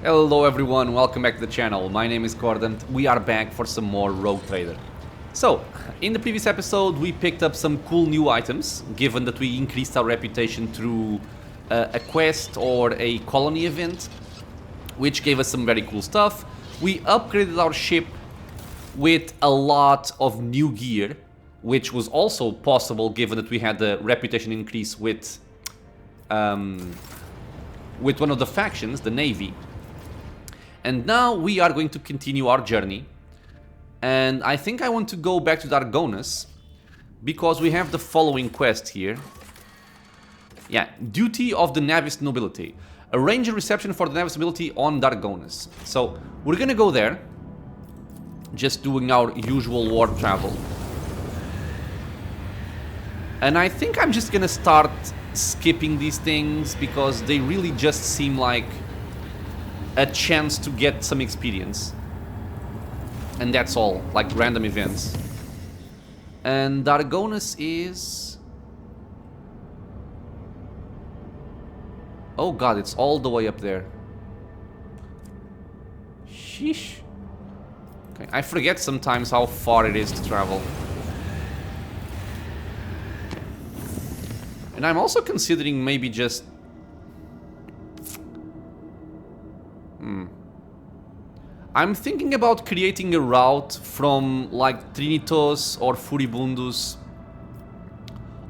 Hello everyone, welcome back to the channel. My name is Gordon. We are back for some more Rogue Trader. So, in the previous episode we picked up some cool new items, given that we increased our reputation through a quest or a colony event, which gave us some very cool stuff. We upgraded our ship with a lot of new gear, which was also possible given that we had the reputation increase with one of the factions, the Navy. And now we are going to continue our journey. And I think I want to go back to Dargonus, because we have the following quest here. Yeah, Duty of the Navis Nobility. Arrange a reception for the Navis Nobility on Dargonus. So, we're gonna go there. Just doing our usual warp travel. And I think I'm just gonna start skipping these things, because they really just seem like a chance to get some experience. And that's all, like random events. And Dargonus is... oh god, it's all the way up there. Sheesh. Okay, I forget sometimes how far it is to travel. And I'm also considering maybe just... I'm thinking about creating a route from like Trinitos or Furibundus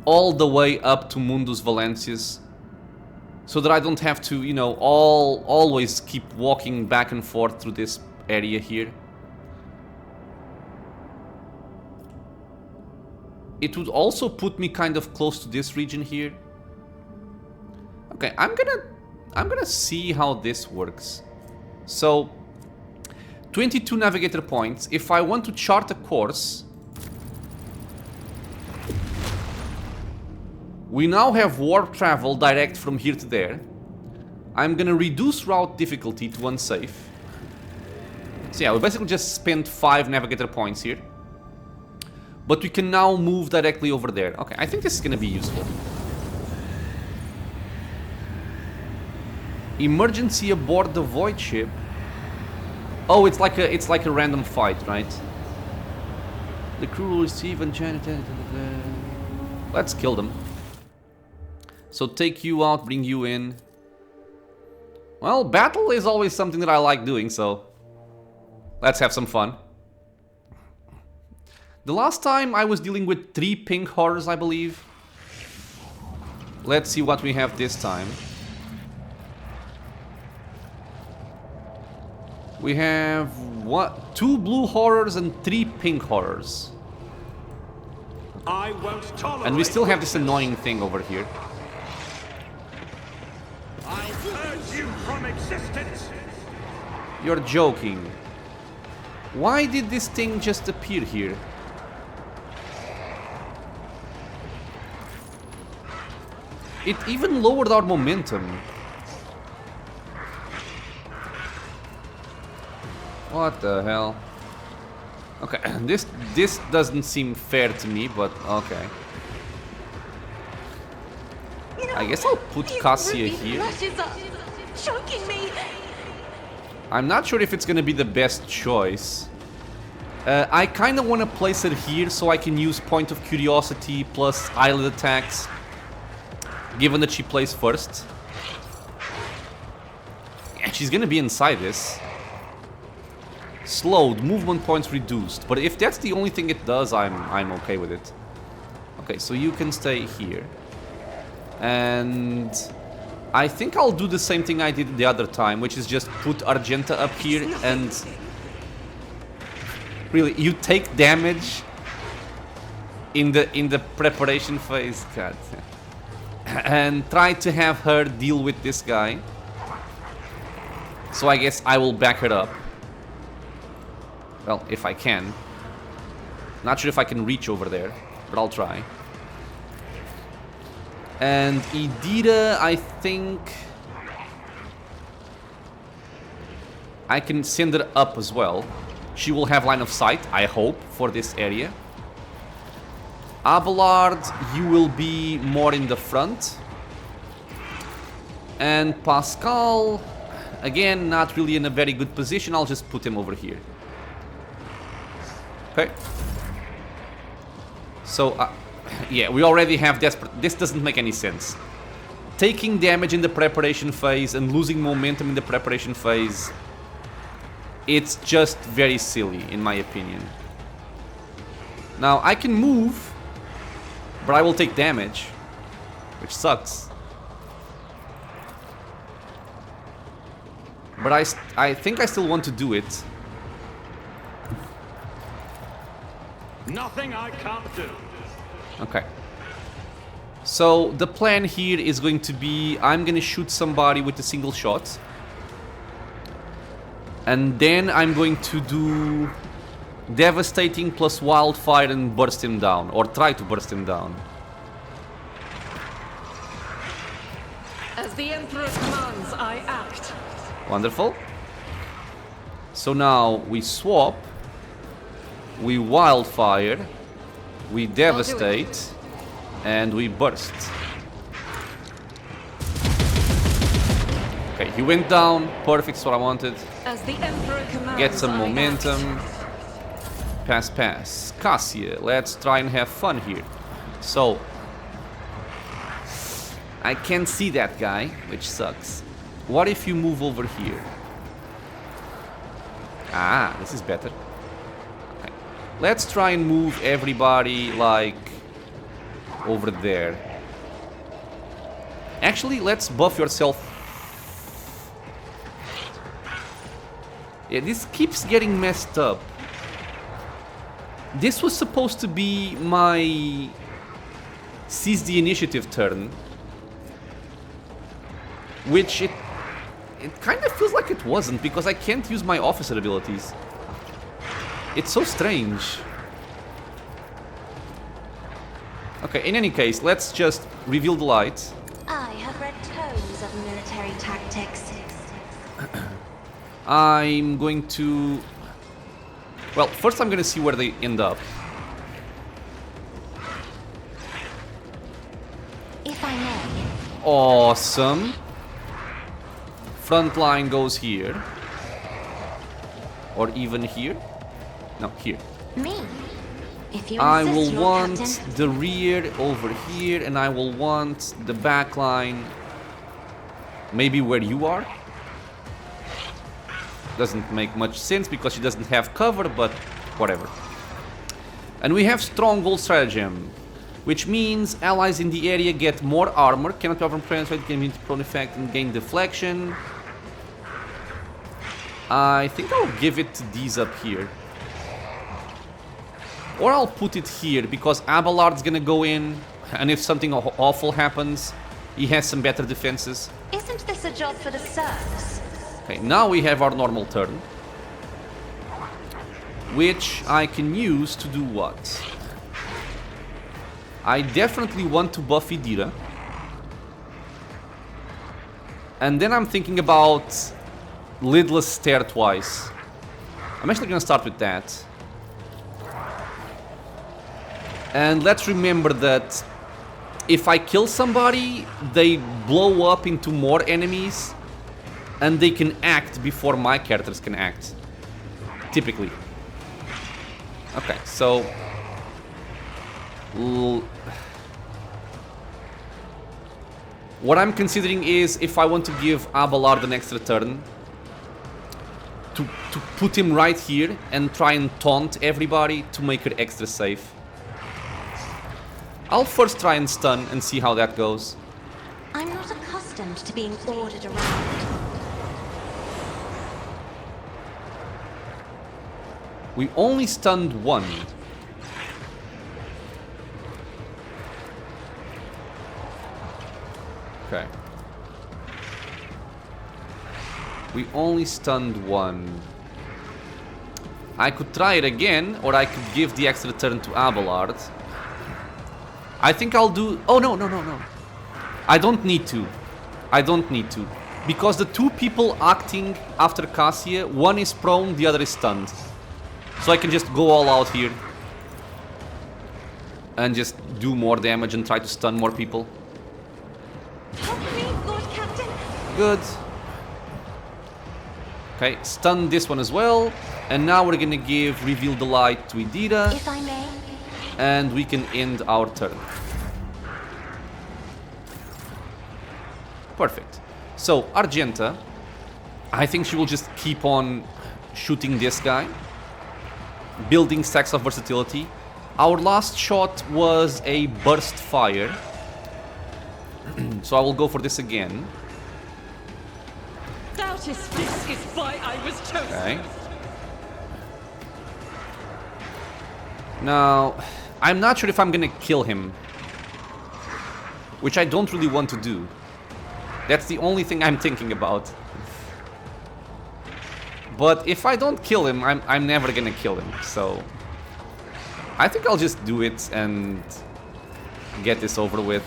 all the way up to Mundus Valencius, so that I don't have to, you know, always keep walking back and forth through this area here. It would also put me kind of close to this region here. Okay, I'm gonna see how this works. So 22 navigator points. If I want to chart a course, we now have warp travel direct from here to there. I'm gonna reduce route difficulty to unsafe. So yeah, we basically just spent 5 navigator points here. But we can now move directly over there. Okay, I think this is gonna be useful. Emergency aboard the void ship. Oh, it's like a random fight, right? The crew will receive and let's kill them. So take you out, bring you in. Well, battle is always something that I like doing, so let's have some fun. The last time I was dealing with 3 pink horrors, I believe. Let's see what we have this time. We have 2 blue horrors and 3 pink horrors. I won't tolerate. And we still have this annoying thing over here. I purge you from existence. You're joking. Why did this thing just appear here? It even lowered our momentum. What the hell? Okay, this doesn't seem fair to me, but okay. I guess I'll put Cassia here. I'm not sure if it's gonna be the best choice. I kinda wanna place her here so I can use Point of Curiosity plus Island attacks, given that she plays first. Yeah, she's gonna be inside this. Slowed, movement points reduced. But if that's the only thing it does, I'm okay with it. Okay, so you can stay here. And I think I'll do the same thing I did the other time, which is just put Argenta up here and... really, you take damage in the preparation phase. God. And try to have her deal with this guy. So I guess I will back her up. Well, if I can. Not sure if I can reach over there, but I'll try. And Idira, I think... I can send her up as well. She will have line of sight, I hope, for this area. Abelard, you will be more in the front. And Pascal... Again, not really in a very good position. I'll just put him over here. Okay. So, yeah, we already have desperate. This doesn't make any sense. Taking damage in the preparation phase and losing momentum in the preparation phase, it's just very silly, in my opinion. Now, I can move, but I will take damage, which sucks. But I think I still want to do it. Nothing I can't do. Okay. So the plan here is going to be, I'm gonna shoot somebody with a single shot. And then I'm going to do devastating plus wildfire and burst him down, or try to burst him down. As the Emperor commands, I act. Wonderful. So now we swap, we wildfire, we devastate, and we burst. Okay, he went down. Perfect, that's what I wanted. As the Emperor commands, Get some I momentum. act. Pass, pass. Cassia, let's try and have fun here. So, I can't see that guy, which sucks. What if you move over here? Ah, this is better. Okay. Let's try and move everybody, like, over there. Actually, let's buff yourself. Yeah, this keeps getting messed up. This was supposed to be my seize the initiative turn, which it kind of feels like it wasn't, because I can't use my officer abilities. It's so strange. Okay, in any case, let's just reveal the light. I have read tomes of military tactics. I'm going to... Well, first I'm going to see where they end up. If I may. Awesome. Front line goes here. Or even here. No, here. Me. If you I insist, will Lord want Captain. the rear over here, and I will want the back line maybe where you are. Doesn't make much sense because she doesn't have cover, but whatever. And we have Stronghold Stratagem, which means allies in the area get more armor, cannot cover and penetrate, can be prone effect and gain deflection. I think I'll give it to these up here. Or I'll put it here, because Abelard's gonna go in, and if something awful happens, he has some better defenses. Isn't this a job for the serfs? Okay, now we have our normal turn, which I can use to do what? I definitely want to buff Idira. And then I'm thinking about Lidless Stare twice. I'm actually gonna start with that. And let's remember that if I kill somebody, they blow up into more enemies, and they can act before my characters can act. Typically. Okay, so... what I'm considering is if I want to give Abelard an extra turn, to put him right here and try and taunt everybody to make her extra safe. I'll first try and stun and see how that goes. I'm not accustomed to being ordered around. We only stunned one. Okay. We only stunned one. I could try it again, or I could give the extra turn to Abelard. I think I'll do... Oh, no. I don't need to. I don't need to. Because the two people acting after Cassia, one is prone, the other is stunned. So I can just go all out here. And just do more damage and try to stun more people. Help me, Lord Captain. Good. Okay, stun this one as well. And now we're gonna give Reveal the Light to Idira. If I may. And we can end our turn. Perfect. So, Argenta, I think she will just keep on shooting this guy, building stacks of versatility. Our last shot was a burst fire, so I will go for this again. Stoutest fisk is why I was chosen. Okay. Now, I'm not sure if I'm gonna kill him, which I don't really want to do. That's the only thing I'm thinking about. But if I don't kill him, I'm never gonna kill him, so I think I'll just do it and get this over with.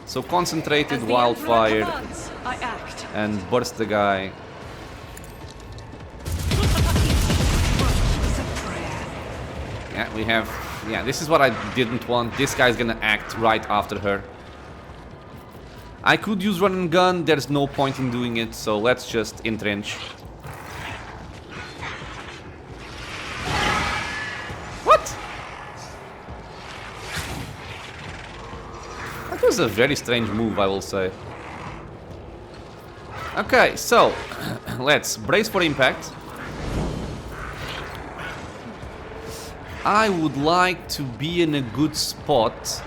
So concentrated, As the wildfire, Emperor commands, I act. and burst the guy. Yeah, we have... Yeah, this is what I didn't want. This guy's gonna act right after her. I could use run and gun, there's no point in doing it, so let's just entrench. What? That was a very strange move, I will say. Okay, so let's brace for impact. I would like to be in a good spot.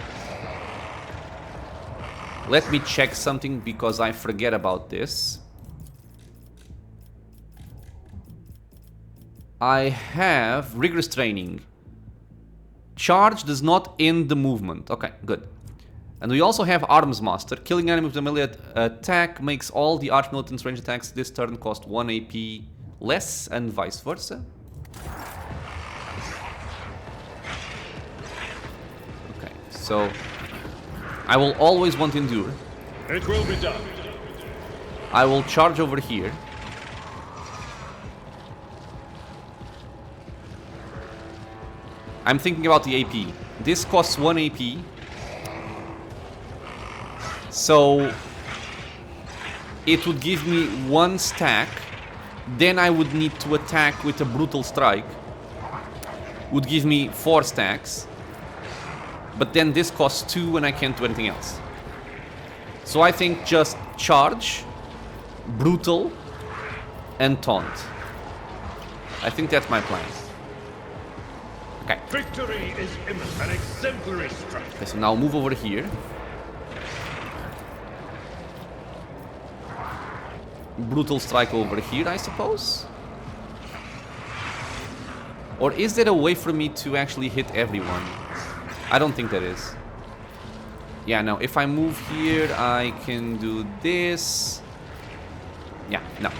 Let me check something because I forget about this. I have rigorous training. Charge does not end the movement. Okay, good. And we also have Arms Master. Killing enemies with a melee attack makes all the arch militants' range attacks this turn cost 1 AP less, and vice versa. Okay, so I will always want to endure. It will be done. I will charge over here. I'm thinking about the AP. This costs 1 AP. So it would give me 1 stack. Then I would need to attack with a brutal strike. Would give me 4 stacks. But then this costs 2 and I can't do anything else. So I think just charge, brutal, and taunt. I think that's my plan. Okay. Victory is imminent. An exemplary strike. Okay, so now move over here. Brutal strike over here, I suppose. Or is there a way for me to actually hit everyone? I don't think there is. Yeah, no, if I move here, I can do this. Yeah, no.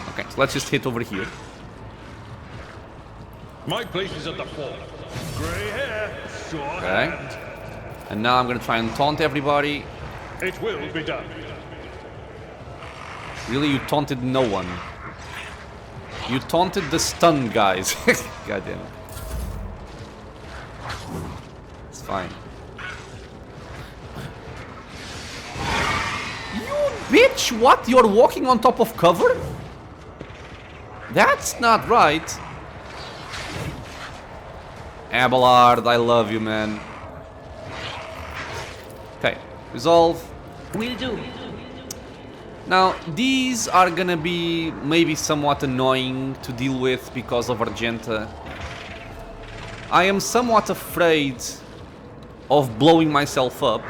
Okay, so let's just hit over here. My place is at the fore. Grey hair, sure Okay. hand. And now I'm gonna try and taunt everybody. It will be done. Really, you taunted no one. You taunted the stun guys. God damn it. It's fine. You bitch! What? You're walking on top of cover? That's not right. Abelard, I love you, man. Okay, resolve. Will do. Now, these are gonna be maybe somewhat annoying to deal with because of Argenta. I am somewhat afraid of blowing myself up.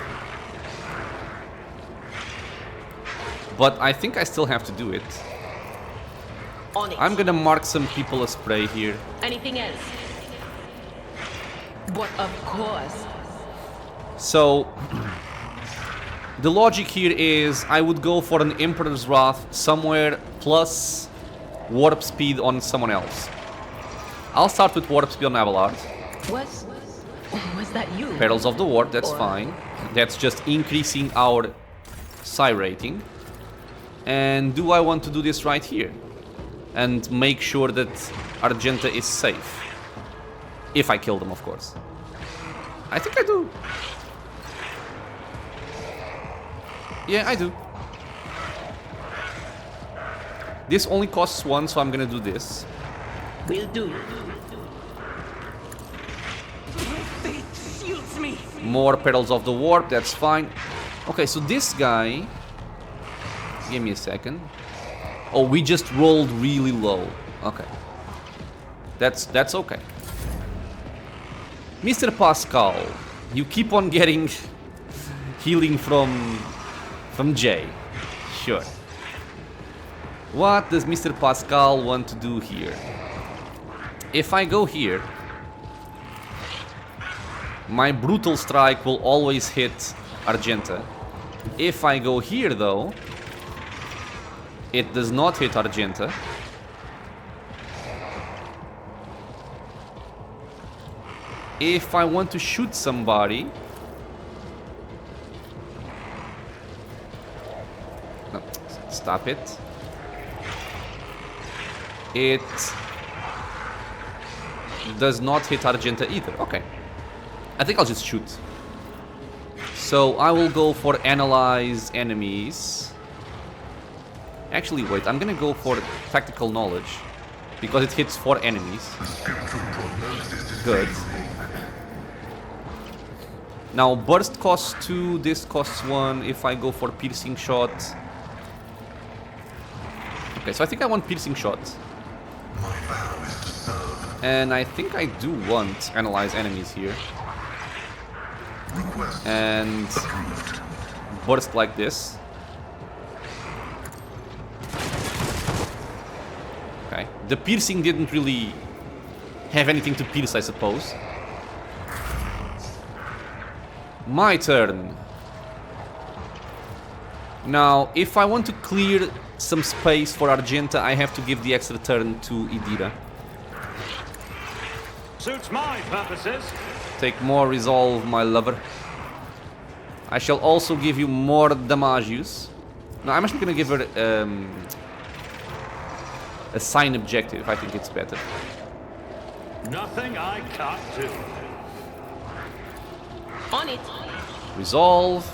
But I think I still have to do it. On it. I'm gonna mark some people as prey here. Anything else? But of course. So, the logic here is I would go for an Emperor's Wrath somewhere plus warp speed on someone else. I'll start with warp speed on Abelard. Was that you? Perils of the Warp, that's Or- fine. That's just increasing our psi rating. And do I want to do this right here? And make sure that Argenta is safe. If I kill them, of course. I think I do. Yeah, I do. This only costs 1, so I'm gonna do this. Will do. Fate shields me. More Perils of the Warp, that's fine. Okay, so this guy... Give me a second. Oh, we just rolled really low. Okay. That's okay. Mr. Pascal, you keep on getting healing from Jay. Sure. What does Mr. Pascal want to do here? If I go here, my Brutal Strike will always hit Argenta. If I go here though, it does not hit Argenta. If I want to shoot somebody... No, stop it. It does not hit Argenta either. Okay. I think I'll just shoot. So I will go for Analyze Enemies. Actually, wait, I'm gonna go for Tactical Knowledge. Because it hits 4 enemies. Good. Now, Burst costs 2, this costs 1. If I go for Piercing Shot... Okay, so I think I want Piercing Shot. And I think I do want Analyze Enemies here. And burst like this. Okay. The piercing didn't really have anything to pierce, I suppose. My turn. Now, if I want to clear some space for Argenta, I have to give the extra turn to Idira. Suits my purposes. Take more resolve, my lover. I shall also give you more damages. No, I'm actually gonna give her a sign objective. I think it's better. Nothing I can't do. On it. Resolve.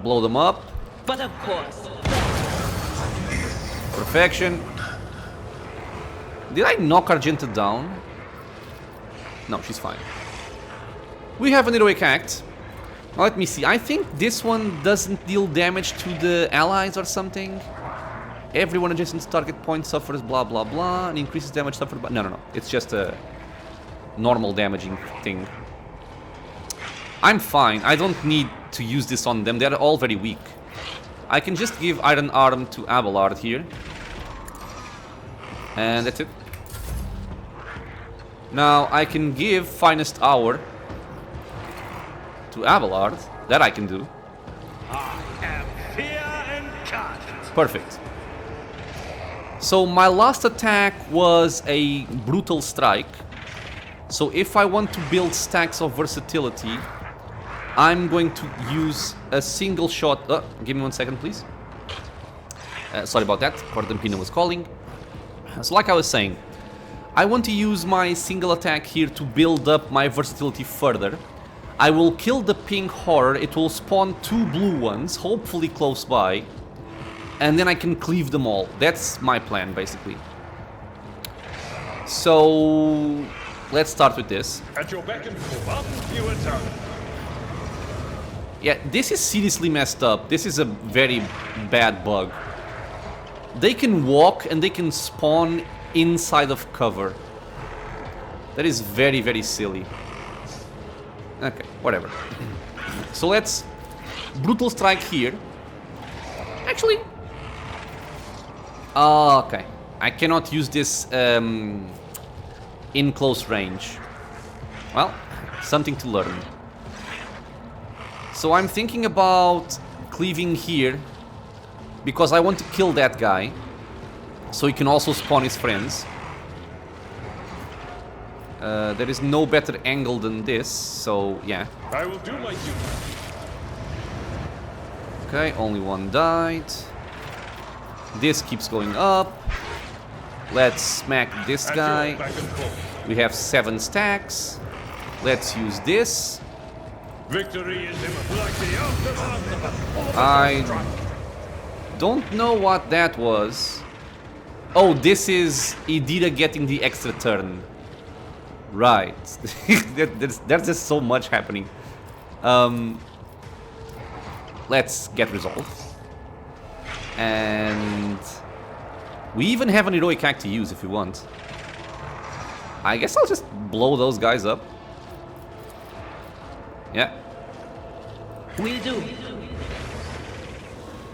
Blow them up. But of course. Perfection. Did I knock Argenta down? No, she's fine. We have an heroic act. Now, let me see. I think this one doesn't deal damage to the allies or something. Everyone adjacent to target point suffers blah blah blah and increases damage suffered by... No. It's just a normal damaging thing. I'm fine. I don't need to use this on them. They're all very weak. I can just give Iron Arm to Abelard here. And that's it. Now I can give Finest Hour to Abelard. That I can do. I am fear incarnate. Perfect. So my last attack was a Brutal Strike. So if I want to build stacks of versatility, I'm going to use a single shot. Give me 1 second, please. Sorry about that. Cordon Pino was calling. So like I was saying, I want to use my single attack here to build up my versatility further. I will kill the pink horror. It will spawn 2 blue ones, hopefully close by. And then I can cleave them all. That's my plan, basically. So let's start with this. At your beck and call, you return. Yeah, this is seriously messed up. This is a very bad bug. They can walk and they can spawn inside of cover. That is very, very silly. Okay, whatever. So let's Brutal Strike here. Actually... okay. I cannot use this in close range. Well, something to learn. So I'm thinking about cleaving here because I want to kill that guy so he can also spawn his friends. There is no better angle than this, so yeah. I will do my duty. Okay, only one died. This keeps going up. Let's smack this At guy. your beck and call. We have 7 stacks. Let's use this. Victory is imminent. Like the aftermath of a Don't know what that was. Oh, this is Idira getting the extra turn. Right. There's just so much happening. Let's get resolved. And we even have an heroic act to use if we want. I guess I'll just blow those guys up. Yeah. Will do.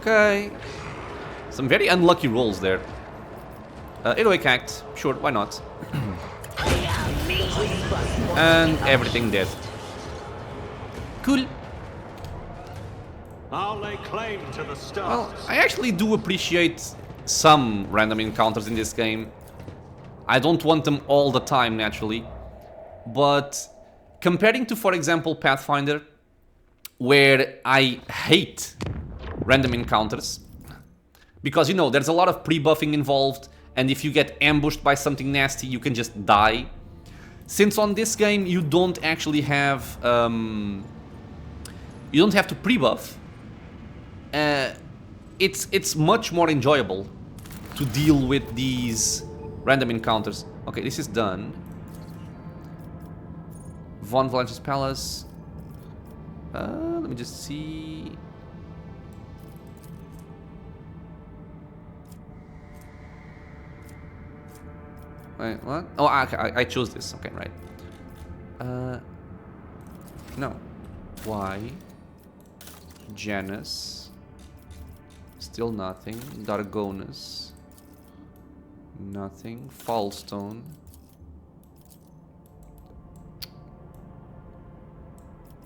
Okay. Some very unlucky rolls there. Heroic act. Sure, why not? And everything dead. Cool. I'll lay claim to the stars. Well, I actually do appreciate some random encounters in this game. I don't want them all the time, naturally. But comparing to, for example, Pathfinder, where I hate random encounters, because, you know, there's a lot of pre-buffing involved, and if you get ambushed by something nasty, you can just die. Since on this game, you don't actually have... you don't have to pre-buff. It's much more enjoyable to deal with these random encounters. Okay, this is done. Von Valence's Palace. Let me just see... Wait, what? Oh, I chose this. Okay, right. No. Why? Janus. Still nothing. Dargonus. Nothing. Fallstone.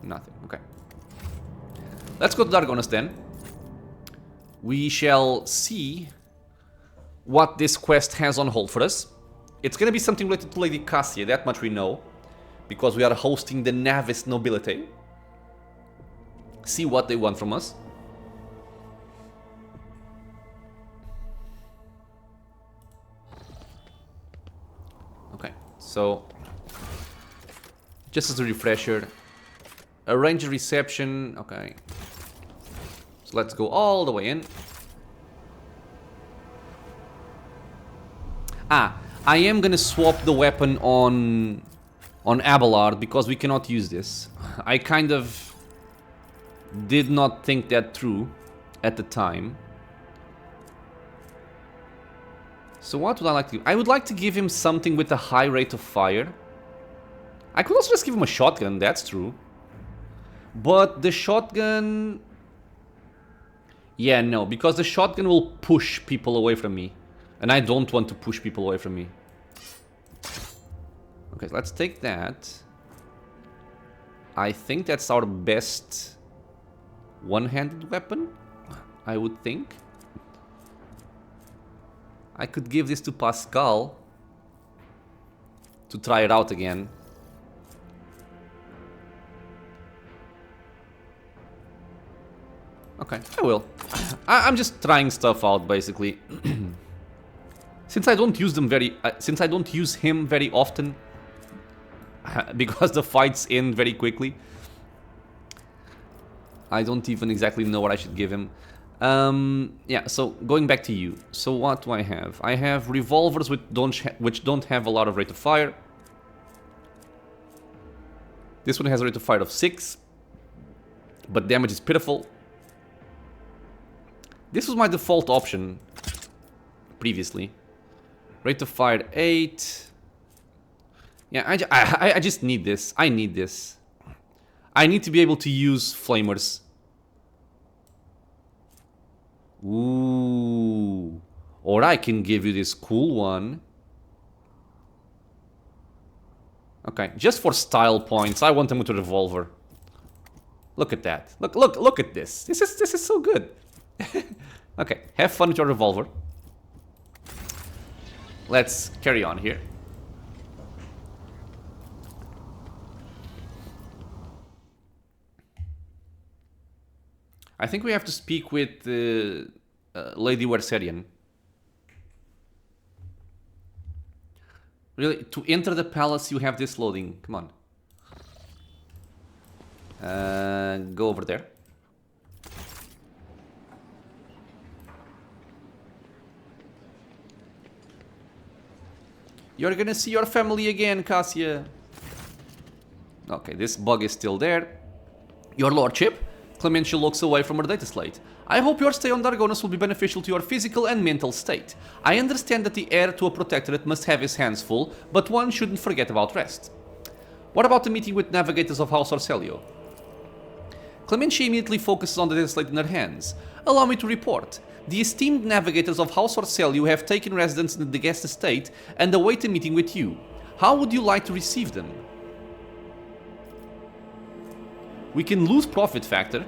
Nothing. Okay. Let's go to Dargonus then. We shall see what this quest has on hold for us. It's gonna be something related to Lady Cassia, that much we know. Because we are hosting the Navis Nobility. See what they want from us. Okay, so... just as a refresher... arrange a reception... okay. So let's go all the way in. Ah, I am gonna swap the weapon on Abelard because we cannot use this. I kind of did not think that through at the time. So what would I like to do? I would like to give him something with a high rate of fire. I could also just give him a shotgun, that's true. But the shotgun... yeah, no, because the shotgun will push people away from me. And I don't want to push people away from me. Okay, let's take that. I think that's our best one-handed weapon, I would think. I could give this to Pascal to try it out again. Okay, I will. I'm just trying stuff out, basically. Since I don't use them since I don't use him very often, because the fights end very quickly, I don't even exactly know what I should give him. Yeah, so going back to you. So what do I have? I have revolvers which don't have a lot of rate of fire. This one has a rate of fire of 6, but damage is pitiful. This was my default option previously. Rate of fire 8. Yeah, I just need this. I need this. I need to be able to use flamers. Ooh. Or I can give you this cool one. Okay, just for style points, I want him with a revolver. Look at that. Look at this. This is so good. Okay, have fun with your revolver. Let's carry on here. I think we have to speak with Lady Werserian. Really, to enter the palace you have this loading. Come on. Go over there. You're gonna see your family again, Cassia. Okay, this bug is still there. Your lordship? Clementia looks away from her data slate. I hope your stay on Dargonus will be beneficial to your physical and mental state. I understand that the heir to a protectorate must have his hands full, but one shouldn't forget about rest. What about the meeting with navigators of House Orcelio? Clementia immediately focuses on the data slate in her hands. Allow me to report. The esteemed navigators of House Orcelio have taken residence in the guest estate and await a meeting with you. How would you like to receive them? We can lose profit factor,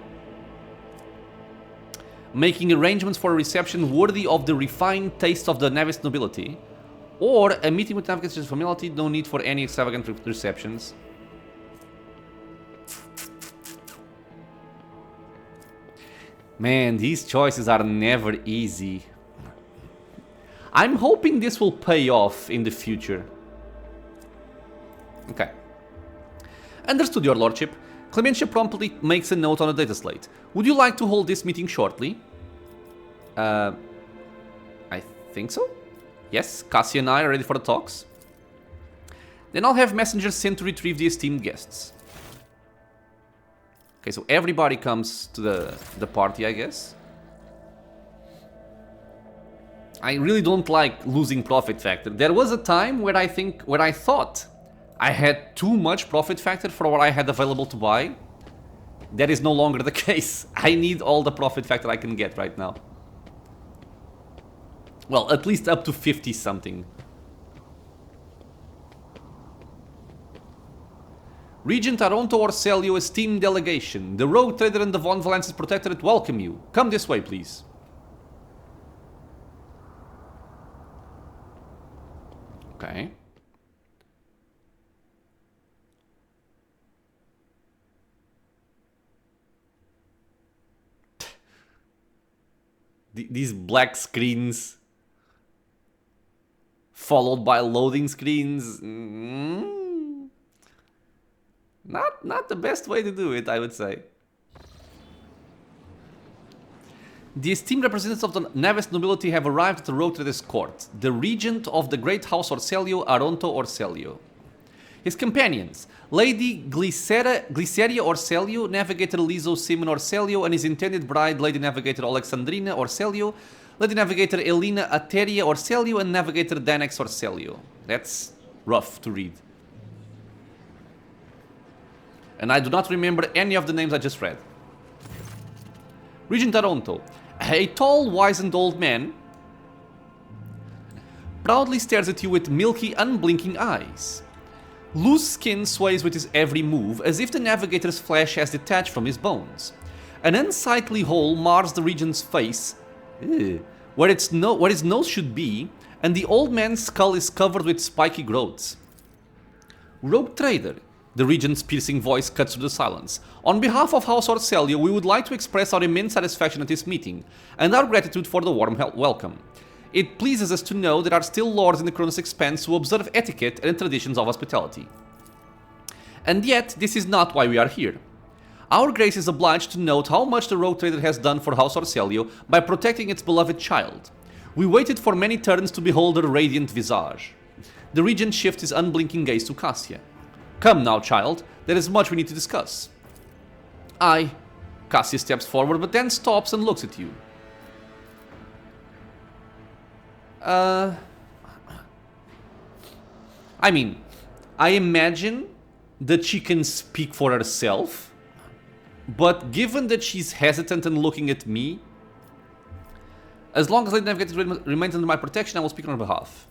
making arrangements for a reception worthy of the refined taste of the Navis nobility, or a meeting with navigators of familiarity, no need for any extravagant receptions. Man, these choices are never easy. I'm hoping this will pay off in the future. Okay. Understood, your lordship. Clementia promptly makes a note on a data slate. Would you like to hold this meeting shortly? I think so. Yes, Cassia and I are ready for the talks. Then I'll have messengers sent to retrieve the esteemed guests. Okay, so everybody comes to the party, I guess. I really don't like losing profit factor. There was a time where I thought I had too much profit factor for what I had available to buy. That is no longer the case. I need all the profit factor I can get right now. Well, at least up to 50 something. Regent Aronto Orcelio, esteemed delegation. The Rogue Trader and the Von Valence's Protectorate welcome you. Come this way, please. Okay. These black screens followed by loading screens. Not the best way to do it, I would say. The esteemed representatives of the Navis nobility have arrived at the Rogue Trader's court. The regent of the great house Orcelio, Aronto Orcelio. His companions, Lady Glyceria Orcelio, Navigator Lizo Simon Orcelio, and his intended bride, Lady Navigator Alexandrina Orcelio, Lady Navigator Elena Ateria Orcelio, and Navigator Danex Orcelio. That's rough to read. And I do not remember any of the names I just read. Regent Aronto, a tall, wizened old man, proudly stares at you with milky, unblinking eyes. Loose skin sways with his every move, as if the navigator's flesh has detached from his bones. An unsightly hole mars the regent's face, where his nose should be, and the old man's skull is covered with spiky growths. Rogue Trader, the regent's piercing voice cuts through the silence. On behalf of House Orcelio, we would like to express our immense satisfaction at this meeting, and our gratitude for the warm welcome. It pleases us to know there are still lords in the Kronos Expanse who observe etiquette and traditions of hospitality. And yet, this is not why we are here. Our grace is obliged to note how much the Rogue Trader has done for House Orcelio by protecting its beloved child. We waited for many turns to behold her radiant visage. The regent shifts his unblinking gaze to Cassia. Come now, child, there is much we need to discuss. Cassia steps forward, but then stops and looks at you. I mean, I imagine that she can speak for herself, but given that she's hesitant and looking at me, as long as Lady Navigator remains under my protection, I will speak on her behalf.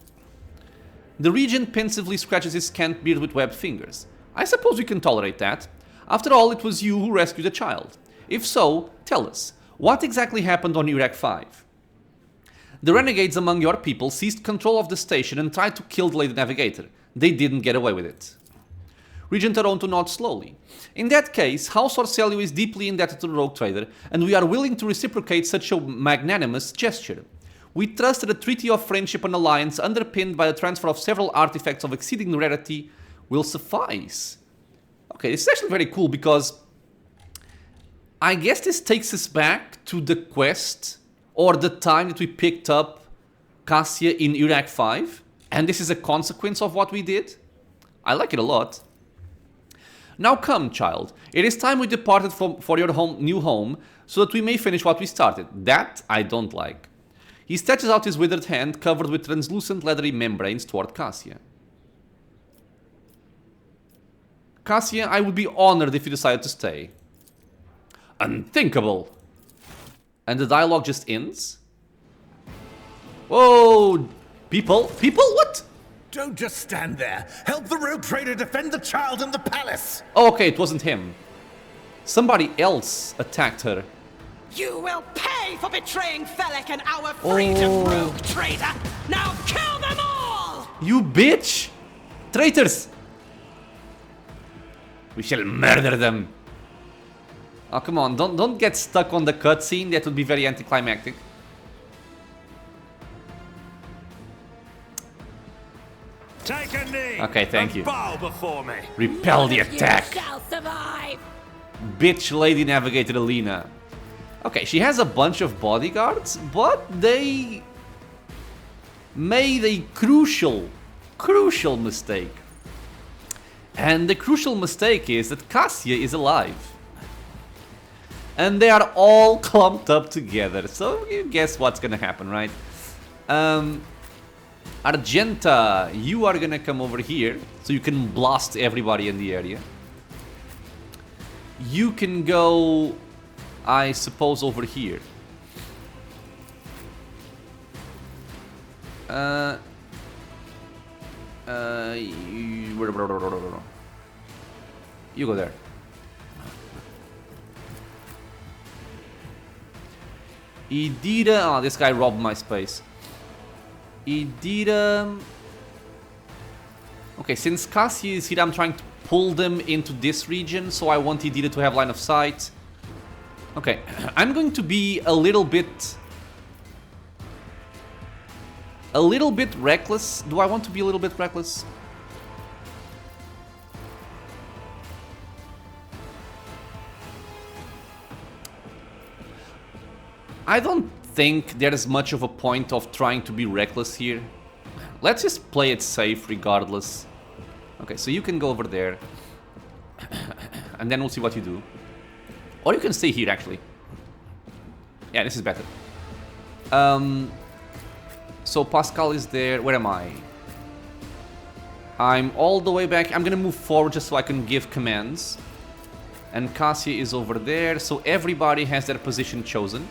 The regent pensively scratches his scant beard with webbed fingers. I suppose we can tolerate that. After all, it was you who rescued the child. If so, tell us, what exactly happened on Iraq 5? The renegades among your people seized control of the station and tried to kill the Lady Navigator. They didn't get away with it. Regent Aronto nods slowly. In that case, House Orcelio is deeply indebted to the Rogue Trader, and we are willing to reciprocate such a magnanimous gesture. We trust that a treaty of friendship and alliance underpinned by the transfer of several artifacts of exceeding rarity will suffice. Okay, this is actually very cool because I guess this takes us back to the quest or the time that we picked up Cassia in Iraq 5. And this is a consequence of what we did. I like it a lot. Now come, child. It is time we departed for your new home, so that we may finish what we started. That I don't like. He stretches out his withered hand, covered with translucent leathery membranes, toward Cassia. Cassia, I would be honored if you decided to stay. Unthinkable! And the dialogue just ends? Whoa! People? People? What? Don't just stand there. Help the rogue trader defend the child and the palace. Oh, okay, it wasn't him. Somebody else attacked her. You will pay for betraying Felek and our freedom, rogue trader! Now kill them all! You bitch! Traitors! We shall murder them. Oh, come on, don't get stuck on the cutscene. That would be very anticlimactic. Take a knee. Okay, thank you. Bow before me. Repel the attack. You shall survive! Bitch Lady Navigator Alina. Okay, she has a bunch of bodyguards, but they made a crucial mistake. And the crucial mistake is that Cassia is alive. And they are all clumped up together. So you guess what's gonna happen, right? Argenta, you are gonna come over here so you can blast everybody in the area. You can go, I suppose, over here. You go there. Idira, oh, this guy robbed my space. Idira. Okay, since Cassia is here, I'm trying to pull them into this region, so I want Idira to have line of sight. Okay, I'm going to be a little bit reckless. Do I want to be a little bit reckless? I don't think there's much of a point of trying to be reckless here. Let's just play it safe regardless. Okay, so you can go over there. And then we'll see what you do. Or you can stay here, actually. Yeah, this is better. So Pascal is there. Where am I? I'm all the way back. I'm gonna move forward just so I can give commands. And Cassia is over there. So everybody has their position chosen.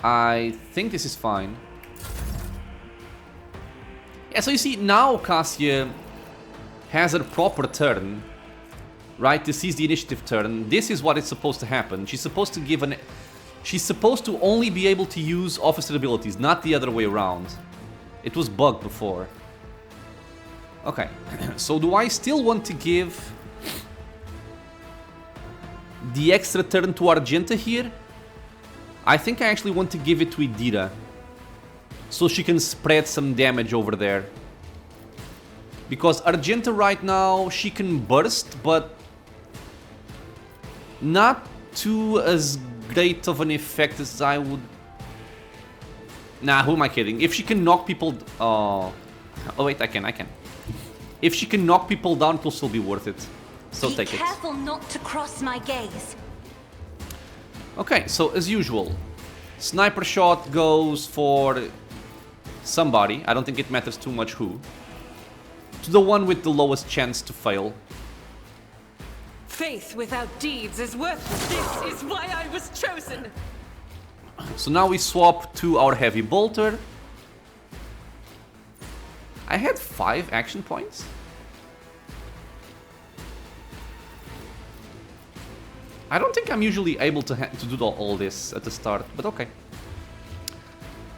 I think this is fine. Yeah, so you see, now Cassia has her proper turn, right? This is the initiative turn. This is what is supposed to happen. She's supposed to give an... She's supposed to only be able to use officer abilities, not the other way around. It was bugged before. Okay, so do I still want to give the extra turn to Argenta here? I think I actually want to give it to Idira, so she can spread some damage over there. Because Argenta right now, she can burst, but not to as great of an effect as I would... Nah, who am I kidding? If she can knock people... Oh wait, I can. If she can knock people down, it will still be worth it. So take it. Be careful not to cross my gaze. Okay, so as usual, sniper shot goes for somebody. I don't think it matters too much who. To the one with the lowest chance to fail. Faith without deeds is worthless. This is why I was chosen. So now we swap to our heavy bolter. I had 5 action points. I don't think I'm usually able to do all this at the start, but okay.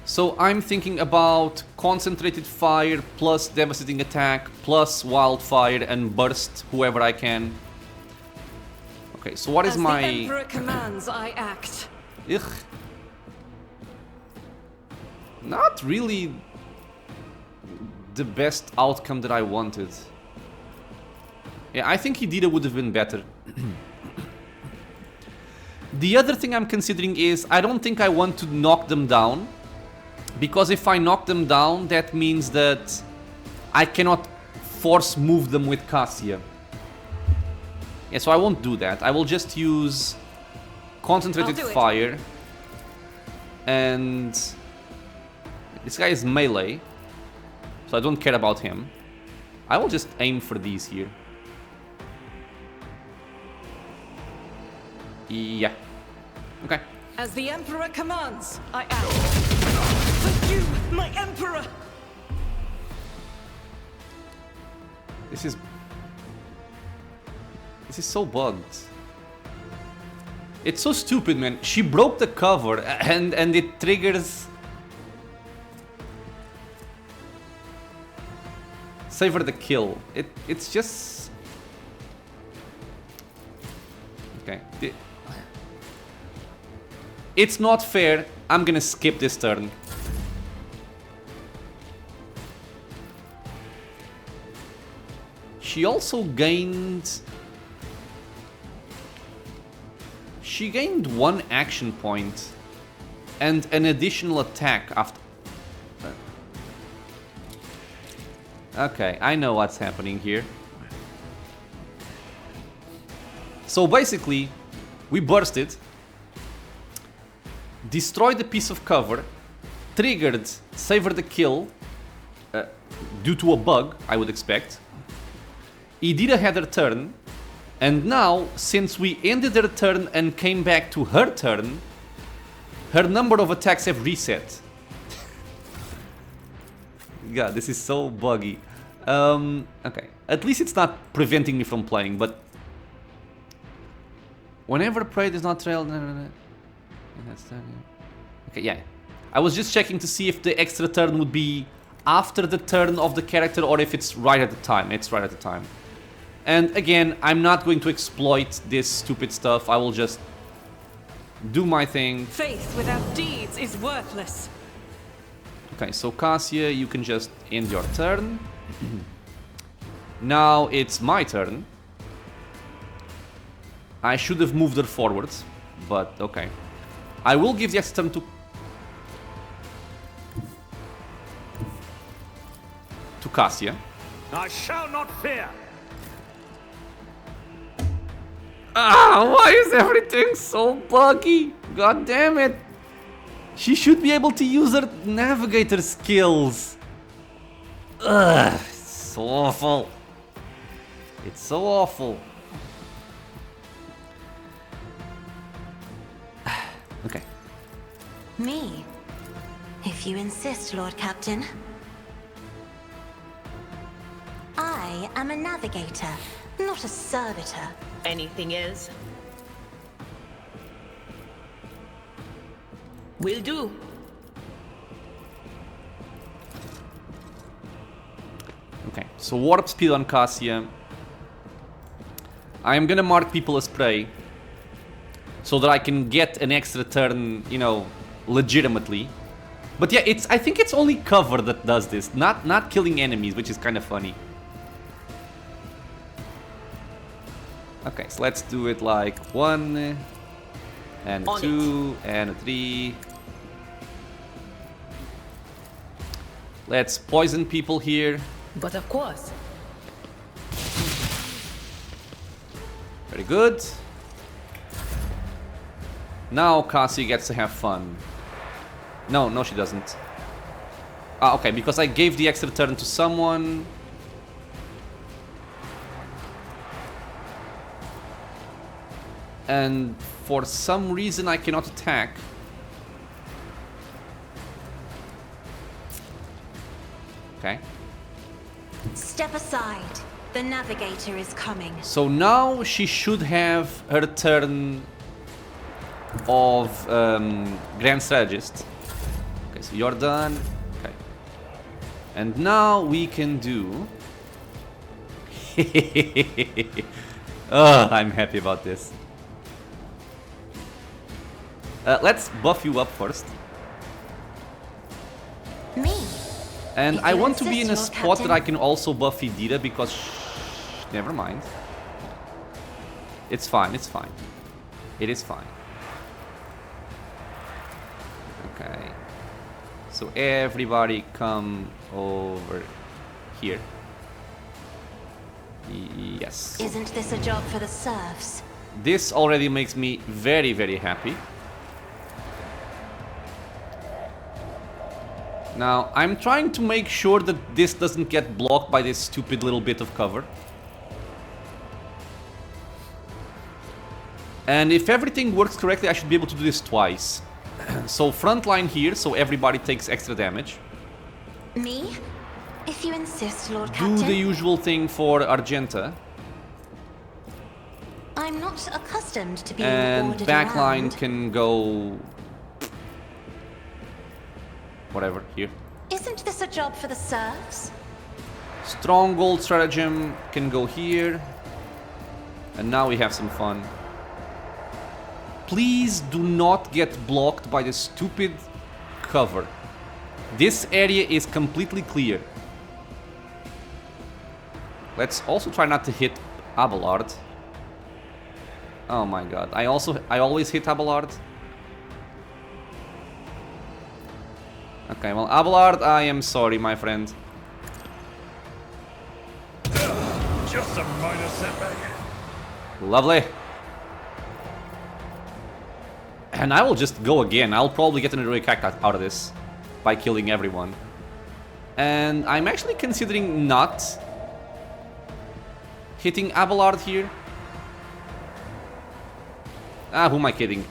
So I'm thinking about concentrated fire plus devastating attack plus wildfire and burst whoever I can. Okay, so what is my... As the Emperor commands, I act. Ugh. Not really the best outcome that I wanted. Yeah, I think Idira would have been better. The other thing I'm considering is I don't think I want to knock them down, because if I knock them down, that means that I cannot force move them with Cassia. Yeah, so I won't do that. I will just use concentrated fire, and this guy is melee, so I don't care about him. I will just aim for these here. Yeah. Okay. As the Emperor commands, I act. For you, my Emperor! This is so bugged. It's so stupid, man. She broke the cover and it triggers savor the kill. It's just okay. It's not fair. I'm gonna skip this turn. She also gained... She gained 1 action point and an additional attack after... Okay, I know what's happening here. So basically, we burst it, destroyed a piece of cover, triggered Savor the Kill due to a bug, I would expect. He did a header turn, and now, since we ended her turn and came back to her turn, her number of attacks have reset. God, this is so buggy. Okay, at least it's not preventing me from playing, but whenever prey does not trail... Okay, yeah. I was just checking to see if the extra turn would be after the turn of the character or if it's right at the time. It's right at the time. And again, I'm not going to exploit this stupid stuff. I will just do my thing. Faith without deeds is worthless. Okay, so Cassia, you can just end your turn. Now it's my turn. I should have moved her forwards, but okay. I will give the extra turn to Cassia. I shall not fear. Ah, why is everything so buggy? God damn it. She should be able to use her Navigator skills. Ugh, it's so awful. It's so awful. Okay. Me? If you insist, Lord Captain. I am a navigator, not a servitor. Anything else? Will do. Okay, so warp speed on Cassia. I am gonna mark people as prey so that I can get an extra turn, you know, legitimately. But yeah, I think it's only cover that does this, not killing enemies, which is kind of funny. Okay, so let's do it like 1 and 2 and 3. Let's poison people here. But of course. Very good. Now Cassie gets to have fun. No, she doesn't. Ah, okay, because I gave the extra turn to someone. And for some reason I cannot attack. Okay. Step aside. The navigator is coming. So now she should have her turn of Grand Strategist. Okay, so you're done. Okay. And now we can do... I'm happy about this. Let's buff you up first. Me? And If I you want to be in a insist, spot Lord that I can also buff Idira because... never mind. It's fine, it's fine. It is fine. Okay. So everybody come over here. Yes. Isn't this a job for the serfs? This already makes me very, very happy. Now, I'm trying to make sure that this doesn't get blocked by this stupid little bit of cover. And if everything works correctly, I should be able to do this twice. So front line here, so everybody takes extra damage. Me? If you insist, Lord Do Captain. the usual thing for Argenta. I'm not accustomed to being And ordered backline around. can go... whatever, here. Isn't this a job for the serfs? Stronghold stratagem can go here. And now we have some fun. Please do not get blocked by the stupid cover. This area is completely clear. Let's also try not to hit Abelard. Oh my god. I always hit Abelard. Okay, well, Abelard, I am sorry, my friend. Just a minor setback. Lovely. And I will just go again. I'll probably get an heroic act out of this by killing everyone. And I'm actually considering not hitting Abelard here. Ah, who am I kidding?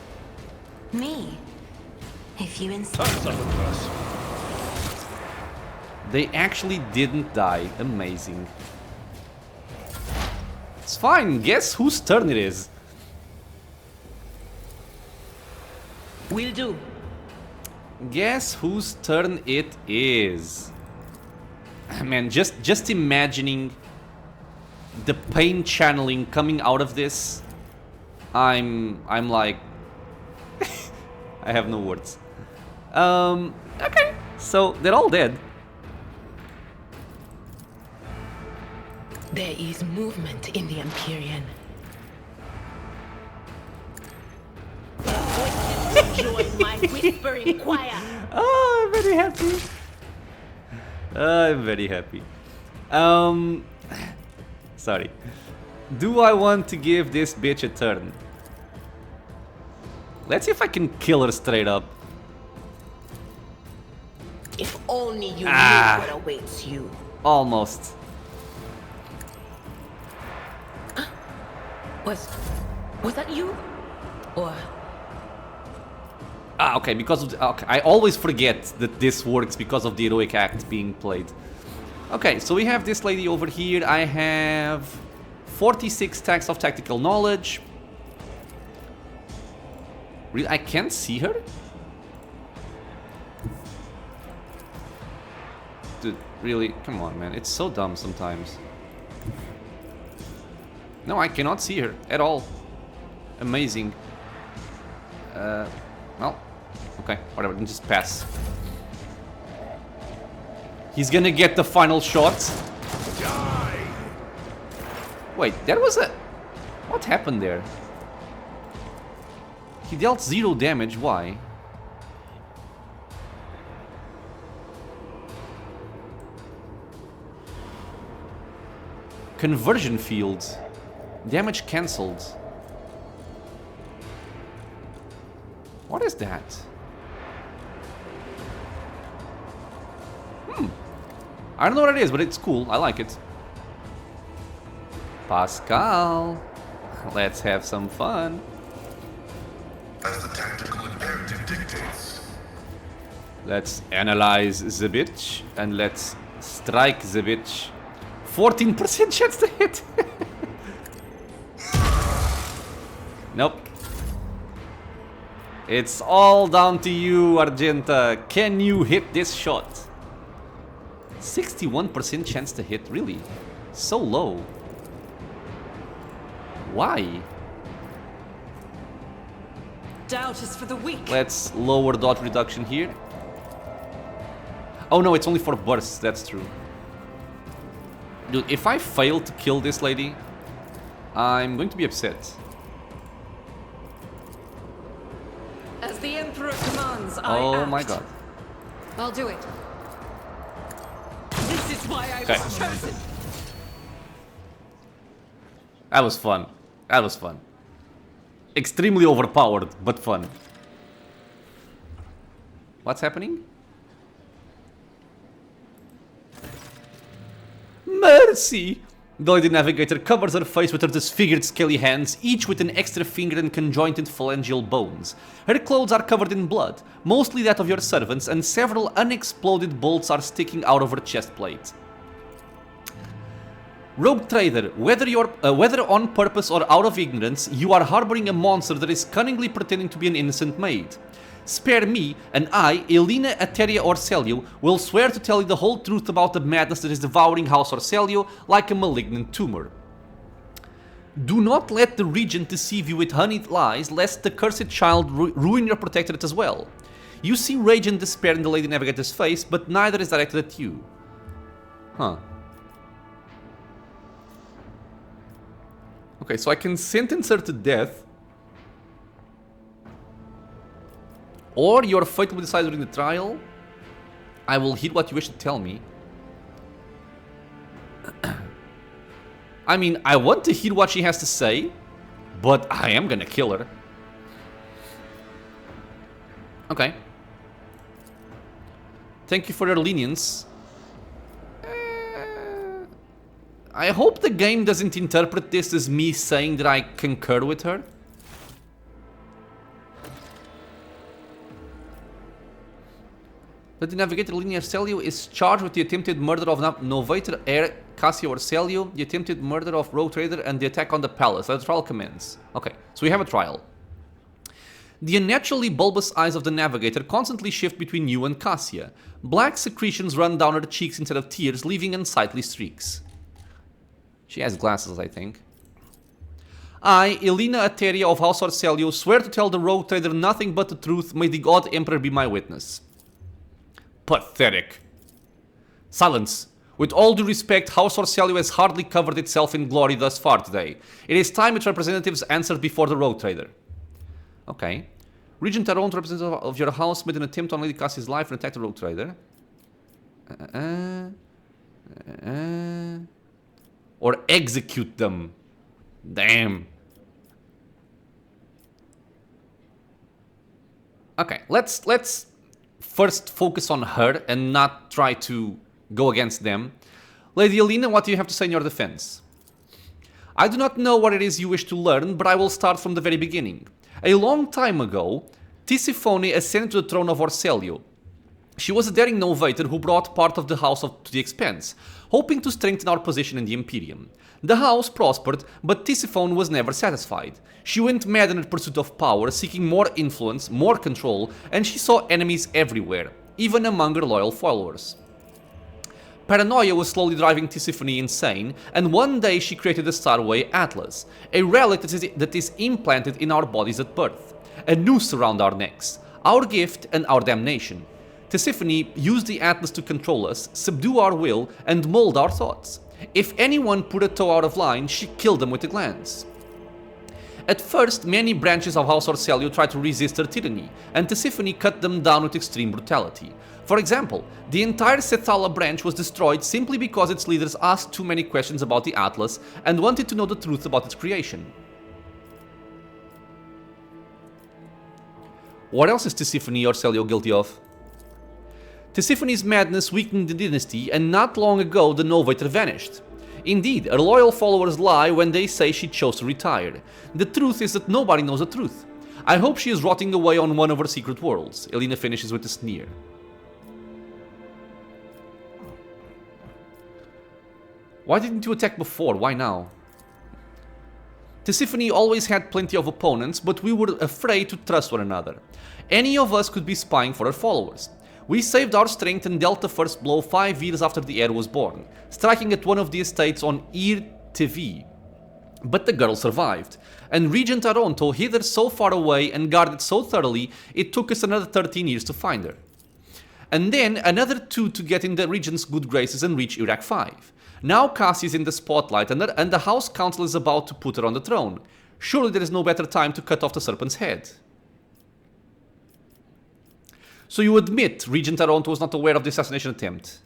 Me? If you insist. That's nothing worse. They actually didn't die. Amazing. It's fine. Guess whose turn it is? Will do. Guess whose turn it is? Man, just imagining the pain channeling coming out of this. I'm like I have no words. Okay. So they're all dead. There is movement in the Empyrean. Join my whispering choir. Oh, I'm very happy. I'm very happy. Sorry. Do I want to give this bitch a turn? Let's see if I can kill her straight up. If only you knew Ah. what awaits you. Almost. Was that you? Or Ah, okay, because of the, okay, I always forget that this works because of the heroic act being played. Okay, so we have this lady over here. I have 46 stacks of tactical knowledge. Really, I can't see her? Dude, really? Come on, man. It's so dumb sometimes. No, I cannot see her at all. Amazing. Well, okay, whatever, then just pass. He's gonna get the final shot. Die! Wait, there was a... What happened there? He dealt 0 damage, why? Conversion field. Damage cancelled. What is that? I don't know what it is, but it's cool. I like it. Pascal. Let's have some fun. As the tactical imperative dictates. Let's analyze the bitch and let's strike the bitch. 14% chance to hit. Nope. It's all down to you, Argenta. Can you hit this shot? 61% chance to hit, really? So low. Why? Doubt is for the weak. Let's lower dot reduction here. Oh no, it's only for bursts, that's true. Dude, if I fail to kill this lady, I'm going to be upset. As As the Emperor commands, I Oh act. my god. I'll do it. This is why I Okay. was chosen. That was fun. That was fun. Extremely overpowered, but fun. What's happening? Mercy! The Lady Navigator covers her face with her disfigured scaly hands, each with an extra finger and conjointed phalangeal bones. Her clothes are covered in blood, mostly that of your servants, and several unexploded bolts are sticking out of her chest plate. Rogue Trader, whether on purpose or out of ignorance, you are harboring a monster that is cunningly pretending to be an innocent maid. Spare me, and I, Elena Ateria Orselio, will swear to tell you the whole truth about the madness that is devouring House Orselio like a malignant tumor. Do not let the Regent deceive you with honeyed lies, lest the cursed child ruin your protectorate as well. You see rage and despair in the Lady Navigator's face, but neither is directed at you. Huh. Okay, so I can sentence her to death. Or your fate will be decided during the trial. I will heed what you wish to tell me. I mean, I want to hear what she has to say, but I am gonna kill her. Okay. Thank you for your lenience. I hope the game doesn't interpret this as me saying that I concur with her. But the Navigator Linear Celio is charged with the attempted murder of Novator Heir Cassio Orselio, the attempted murder of Rogue Trader, and the attack on the palace. The trial commences. Okay, so we have a trial. The unnaturally bulbous eyes of the Navigator constantly shift between you and Cassia. Black secretions run down her cheeks instead of tears, leaving unsightly streaks. She has glasses, I think. I, Elena Ateria of House Orselio, swear to tell the Rogue Trader nothing but the truth. May the God Emperor be my witness. Pathetic. Silence. With all due respect, House Orselio has hardly covered itself in glory thus far today. It is time its representatives answered before the Rogue Trader. Okay. Regent Taron, representative of your house, made an attempt on Lady Cassie's life and attacked the Rogue Trader. Or execute them. Damn. Okay, let's first focus on her and not try to go against them. Lady Elena, what do you have to say in your defense? I do not know what it is you wish to learn, but I will start from the very beginning. A long time ago, Tisiphone ascended to the throne of Orselio. She was a daring novator who brought part of the house to the expense, hoping to strengthen our position in the Imperium. The house prospered, but Tisiphone was never satisfied. She went mad in her pursuit of power, seeking more influence, more control, and she saw enemies everywhere, even among her loyal followers. Paranoia was slowly driving Tisiphone insane, and one day she created the Starway Atlas, a relic that is implanted in our bodies at birth, a noose around our necks, our gift and our damnation. Tisiphone used the Atlas to control us, subdue our will, and mold our thoughts. If anyone put a toe out of line, she killed them with a glance. At first, many branches of House Orselio tried to resist her tyranny, and Tisiphone cut them down with extreme brutality. For example, the entire Sethala branch was destroyed simply because its leaders asked too many questions about the Atlas and wanted to know the truth about its creation. What else is Tisiphone Orselio guilty of? Tisiphone's madness weakened the dynasty, and not long ago the Novator vanished. Indeed, her loyal followers lie when they say she chose to retire. The truth is that nobody knows the truth. I hope she is rotting away on one of her secret worlds. Elena finishes with a sneer. Why didn't you attack before? Why now? Tisiphone always had plenty of opponents, but we were afraid to trust one another. Any of us could be spying for her followers. We saved our strength and dealt the first blow 5 years after the heir was born, striking at one of the estates on Ir TV. But the girl survived, and Regent Aronto hid her so far away and guarded so thoroughly it took us another 13 years to find her. And then another 2 to get in the Regent's good graces and reach Iraq 5. Now Cassie is in the spotlight and the House Council is about to put her on the throne. Surely there is no better time to cut off the serpent's head. So you admit Regent Taronto was not aware of the assassination attempt?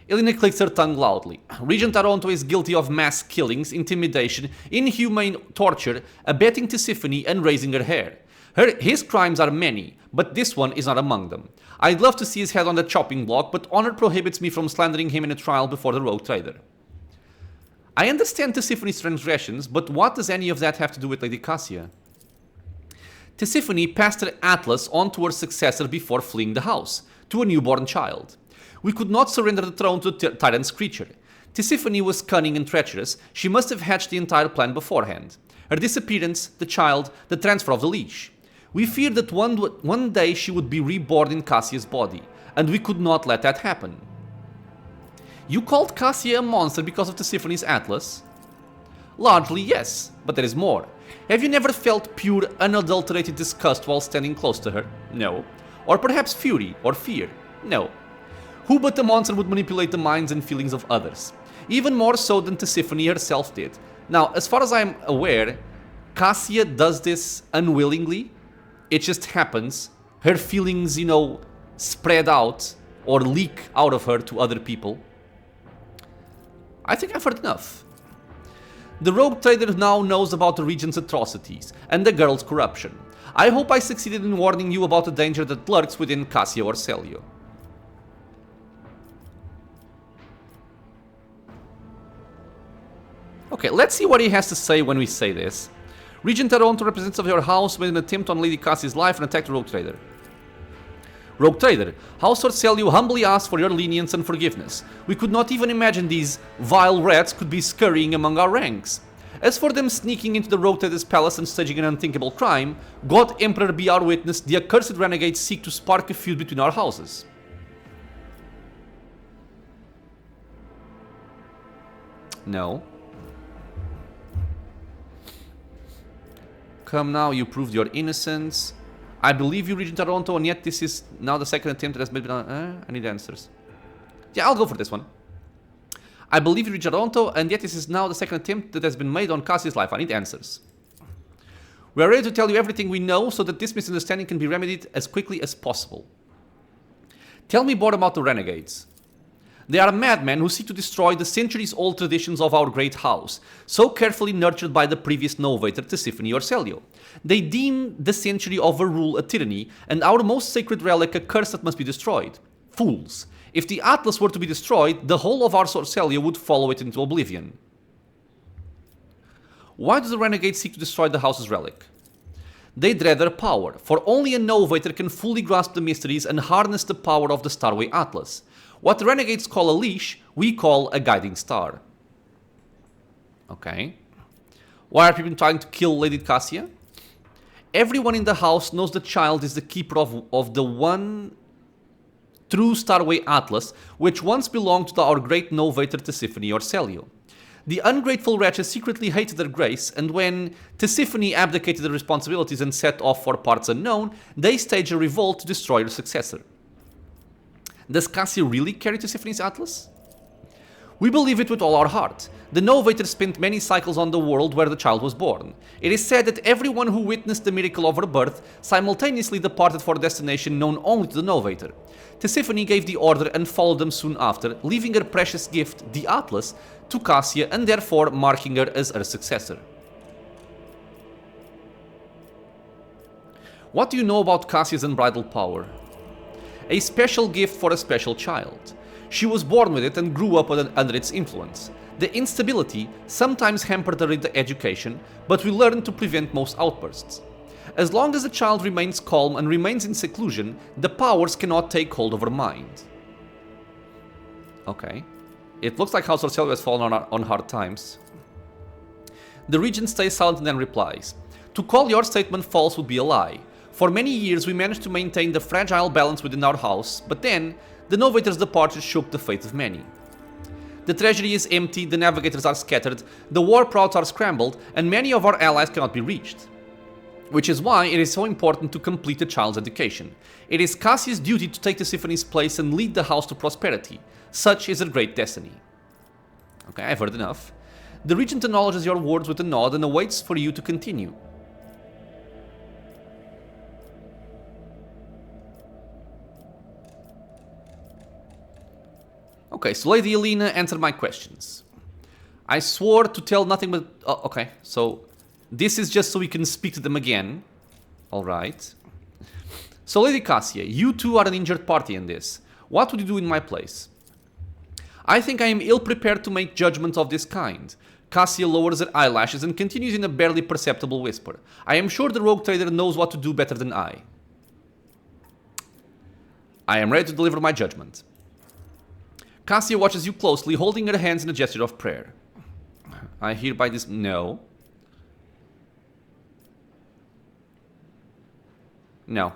Elena clicks her tongue loudly. Regent Taronto is guilty of mass killings, intimidation, inhumane torture, abetting Tisiphone, and raising her hair. His crimes are many, but this one is not among them. I'd love to see his head on the chopping block, but honor prohibits me from slandering him in a trial before the rogue trader. I understand Tisiphone's transgressions, but what does any of that have to do with Lady Cassia? Tisiphone passed her atlas on to her successor before fleeing the house, to a newborn child. We could not surrender the throne to the tyrant's creature. Tisiphone was cunning and treacherous. She must have hatched the entire plan beforehand. Her disappearance, the child, the transfer of the leash. We feared that one day she would be reborn in Cassia's body, and we could not let that happen. You called Cassia a monster because of Tisiphone's atlas? Largely, yes, but there is more. Have you never felt pure, unadulterated disgust while standing close to her? No. Or perhaps fury or fear? No. Who but the monster would manipulate the minds and feelings of others? Even more so than Tisiphone herself did. Now, as far as I'm aware, Cassia does this unwillingly. It just happens. Her feelings, spread out or leak out of her to other people. I think I've heard enough. The rogue trader now knows about the Regent's atrocities and the girl's corruption. I hope I succeeded in warning you about the danger that lurks within Cassia or Celio. Okay, let's see what he has to say when we say this. Regent Taronto, representative of your house, made an attempt on Lady Cassia's life and attacked the rogue trader. Rogue trader, House Celio humbly asks for your lenience and forgiveness. We could not even imagine these vile rats could be scurrying among our ranks. As for them sneaking into the rogue trader's palace and staging an unthinkable crime, God Emperor be our witness, the accursed renegades seek to spark a feud between our houses. No. Come now, you proved your innocence. I believe you, Regent Taronto, and yet this is now the second attempt that has been... I need answers. Yeah, I'll go for this one. I believe you, Regent Taronto, and yet this is now the second attempt that has been made on Cassia's life. I need answers. We are ready to tell you everything we know so that this misunderstanding can be remedied as quickly as possible. Tell me more about the renegades. They are madmen who seek to destroy the centuries-old traditions of our great house, so carefully nurtured by the previous novator Tisiphone or Celio. They deem the century of a rule a tyranny, and our most sacred relic a curse that must be destroyed. Fools. If the Atlas were to be destroyed, the whole of our Sorcelio would follow it into oblivion. Why do the renegades seek to destroy the house's relic? They dread their power, for only a novator can fully grasp the mysteries and harness the power of the Starway Atlas. What the renegades call a leash, we call a guiding star. Okay. Why are people trying to kill Lady Cassia? Everyone in the house knows the child is the keeper of the one true Starway Atlas, which once belonged to our great novator Tisiphone or Celio. The ungrateful wretches secretly hated their grace, and when Tisiphone abdicated their responsibilities and set off for parts unknown, they staged a revolt to destroy her successor. Does Cassia really carry Tisiphone's atlas? We believe it with all our heart. The novator spent many cycles on the world where the child was born. It is said that everyone who witnessed the miracle of her birth simultaneously departed for a destination known only to the novator. Tisiphone gave the order and followed them soon after, leaving her precious gift, the atlas, to Cassia and therefore marking her as her successor. What do you know about Cassia's unbridled power? A special gift for a special child. She was born with it and grew up under its influence. The instability sometimes hampered her education, but we learned to prevent most outbursts. As long as the child remains calm and remains in seclusion, the powers cannot take hold of her mind. Okay. It looks like House Orcelio has fallen on hard times. The regent stays silent and then replies, "To call your statement false would be a lie. For many years we managed to maintain the fragile balance within our house, but then the novator's departure shook the fate of many. The treasury is empty, the navigators are scattered, the war prouds are scrambled, and many of our allies cannot be reached. Which is why it is so important to complete the child's education. It is Cassia's duty to take Tisiphone's place and lead the house to prosperity. Such is her great destiny." Okay, I've heard enough. The regent acknowledges your words with a nod and awaits for you to continue. Okay, so Lady Alina, answer my questions. I swore to tell nothing but... Oh, okay, so this is just so we can speak to them again. Alright. So Lady Cassia, you two are an injured party in this. What would you do in my place? I think I am ill-prepared to make judgments of this kind. Cassia lowers her eyelashes and continues in a barely perceptible whisper. I am sure the rogue trader knows what to do better than I. I am ready to deliver my judgment. Cassia watches you closely, holding her hands in a gesture of prayer. I hereby this... No. No.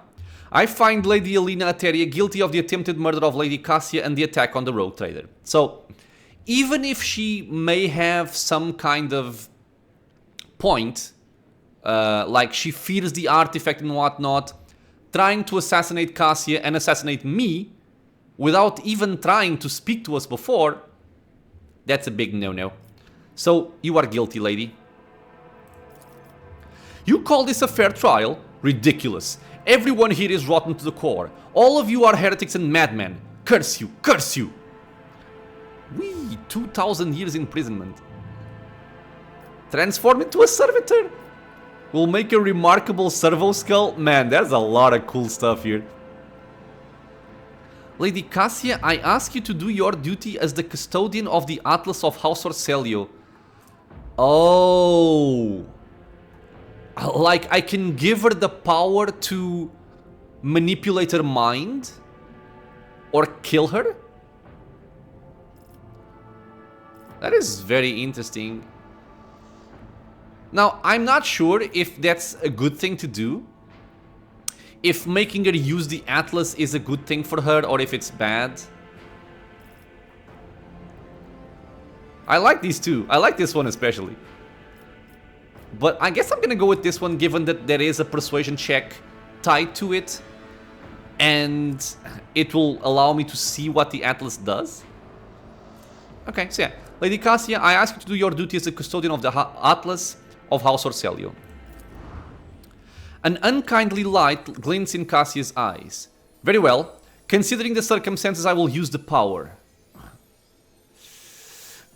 I find Lady Alina Ateria guilty of the attempted murder of Lady Cassia and the attack on the rogue trader. So, even if she may have some kind of point, like she fears the artifact and whatnot, trying to assassinate Cassia and assassinate me, without even trying to speak to us before, that's a big no-no. So, you are guilty, lady. You call this a fair trial? Ridiculous. Everyone here is rotten to the core. All of you are heretics and madmen. Curse you, curse you. Wee, 2,000 years imprisonment. Transform into a servitor. Will make a remarkable servo skull. Man, there's a lot of cool stuff here. Lady Cassia, I ask you to do your duty as the custodian of the Atlas of House Orcelio. Oh. Like, I can give her the power to manipulate her mind? Or kill her? That is very interesting. Now, I'm not sure if that's a good thing to do. If making her use the Atlas is a good thing for her, or if it's bad. I like these two. I like this one especially. But I guess I'm gonna go with this one, given that there is a persuasion check tied to it. And it will allow me to see what the Atlas does. Okay, so yeah. Lady Cassia, I ask you to do your duty as the custodian of the Atlas of House Orcelio. An unkindly light glints in Cassia's eyes. Very well. Considering the circumstances, I will use the power.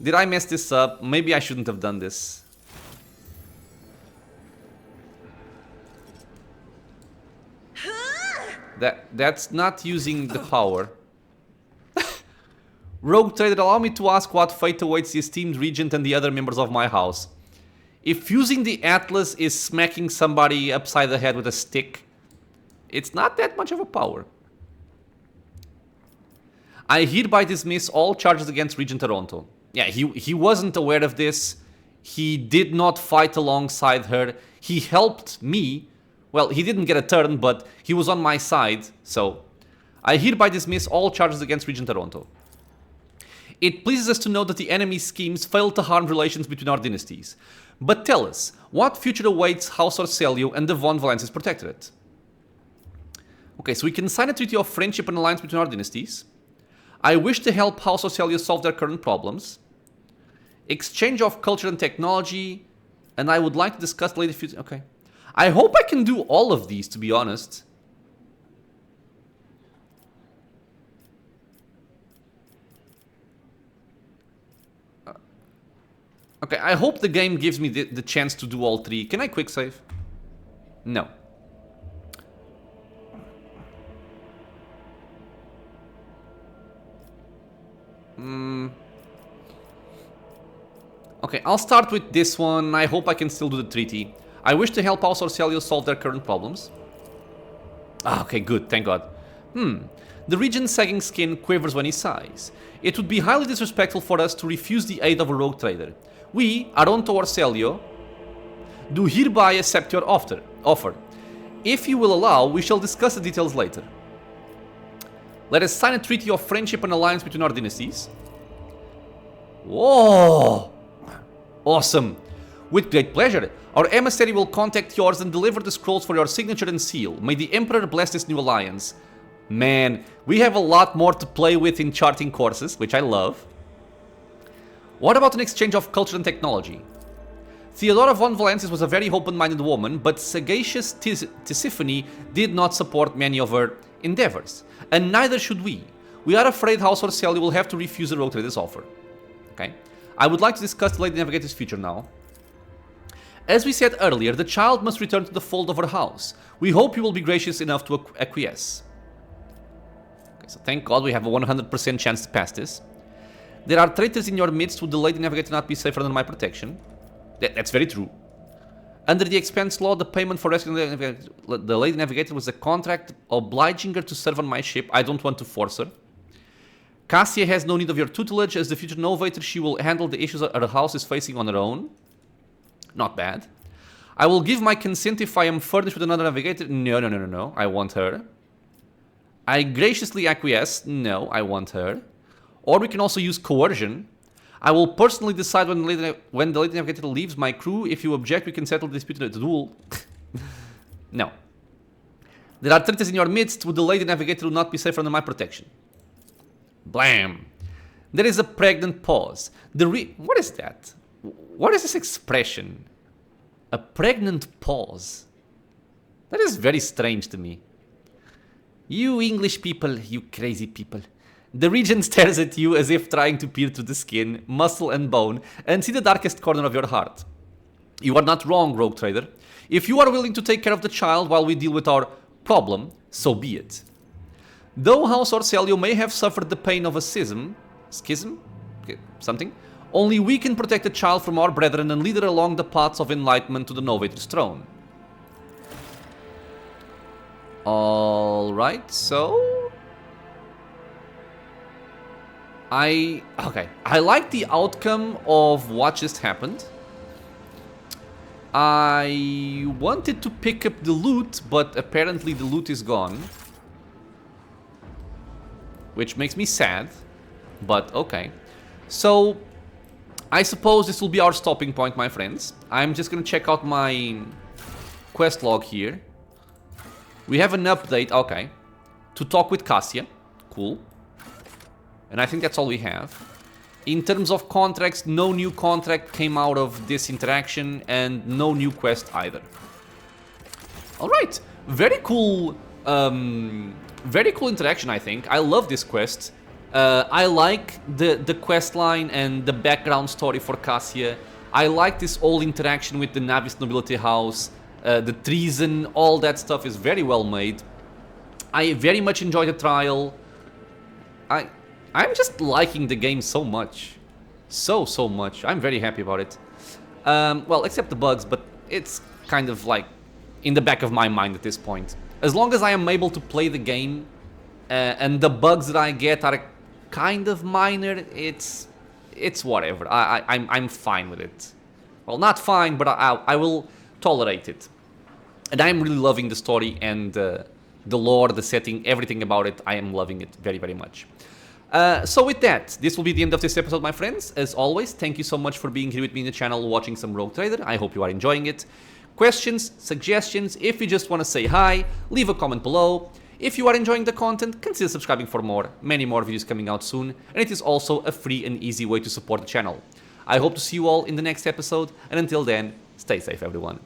Did I mess this up? Maybe I shouldn't have done this. That's not using the power. Rogue Trader, allow me to ask what fate awaits the esteemed regent and the other members of my house. If using the Atlas is smacking somebody upside the head with a stick, it's not that much of a power. I hereby dismiss all charges against Regent Toronto. Yeah, he wasn't aware of this. He did not fight alongside her. He helped me. Well, he didn't get a turn, but he was on my side, so... I hereby dismiss all charges against Regent Toronto. It pleases us to know that the enemy's schemes failed to harm relations between our dynasties. But tell us, what future awaits House Orcelio and the Von Valences Protectorate? Okay, so we can sign a treaty of friendship and alliance between our dynasties. I wish to help House Orcelio solve their current problems. Exchange of culture and technology. And I would like to discuss later future... Okay. I hope I can do all of these, to be honest. Okay, I hope the game gives me the chance to do all three. Can I quick save? No. Okay, I'll start with this one. I hope I can still do the treaty. I wish to help House Orcelio solve their current problems. Ah, okay, good, thank God. The regent's sagging skin quivers when he sighs. It would be highly disrespectful for us to refuse the aid of a rogue trader. We, Aronto Orcelio, do hereby accept your offer. If you will allow, we shall discuss the details later. Let us sign a treaty of friendship and alliance between our dynasties. Whoa! Awesome! With great pleasure, our emissary will contact yours and deliver the scrolls for your signature and seal. May the Emperor bless this new alliance. Man, we have a lot more to play with in charting courses, which I love. What about an exchange of culture and technology? Theodora von Valences was a very open-minded woman, but sagacious Tisiphone did not support many of her endeavors. And neither should we. We are afraid House Orselli will have to refuse the Rogue Trader's offer. Okay? I would like to discuss the Lady Navigator's future now. As we said earlier, the child must return to the fold of her house. We hope you will be gracious enough to acquiesce. Okay, so thank God we have a 100% chance to pass this. There are traitors in your midst. Would the Lady Navigator not be safer under my protection? That's very true. Under the expense law, the payment for rescuing the Lady Navigator was a contract obliging her to serve on my ship. I don't want to force her. Cassia has no need of your tutelage. As the future Novator, she will handle the issues her house is facing on her own. Not bad. I will give my consent if I am furnished with another Navigator. No. I want her. I graciously acquiesce. No, I want her. Or we can also use coercion. I will personally decide when the Lady Navigator leaves my crew. If you object, we can settle the dispute at the duel. No. There are traitors in your midst. Would the Lady Navigator not be safe under my protection? Blam. There is a pregnant pause. What is that? What is this expression? A pregnant pause. That is very strange to me. You English people, you crazy people. The Regent stares at you as if trying to peer through the skin, muscle and bone, and see the darkest corner of your heart. You are not wrong, Rogue Trader. If you are willing to take care of the child while we deal with our problem, so be it. Though House Orselio may have suffered the pain of a schism? Okay, something? Only we can protect the child from our brethren and lead her along the paths of enlightenment to the Novator's throne. Alright, so... I like the outcome of what just happened. I wanted to pick up the loot, but apparently the loot is gone. Which makes me sad, but okay. So, I suppose this will be our stopping point, my friends. I'm just gonna check out my quest log here. We have an update, okay. To talk with Cassia, cool. And I think that's all we have. In terms of contracts, no new contract came out of this interaction and no new quest either. Alright, very cool interaction, I think. I love this quest. I like the quest line and the background story for Cassia. I like this whole interaction with the Navis Nobility House. The treason, all that stuff is very well made. I very much enjoy the trial. I'm just liking the game so much. So much. I'm very happy about it. Well, except the bugs, but it's kind of like in the back of my mind at this point. As long as I am able to play the game and the bugs that I get are kind of minor, it's whatever. I'm fine with it. Well, not fine, but I will tolerate it. And I'm really loving the story and the lore, the setting, everything about it. I am loving it very, very much. So with that, this will be the end of this episode, my friends. As always, thank you so much for being here with me in the channel watching some Rogue Trader. I hope you are enjoying it. Questions, suggestions, if you just want to say hi, leave a comment below. If you are enjoying the content, consider subscribing for more. Many more videos coming out soon, and it is also a free and easy way to support the channel. I hope to see you all in the next episode, and until then, stay safe everyone.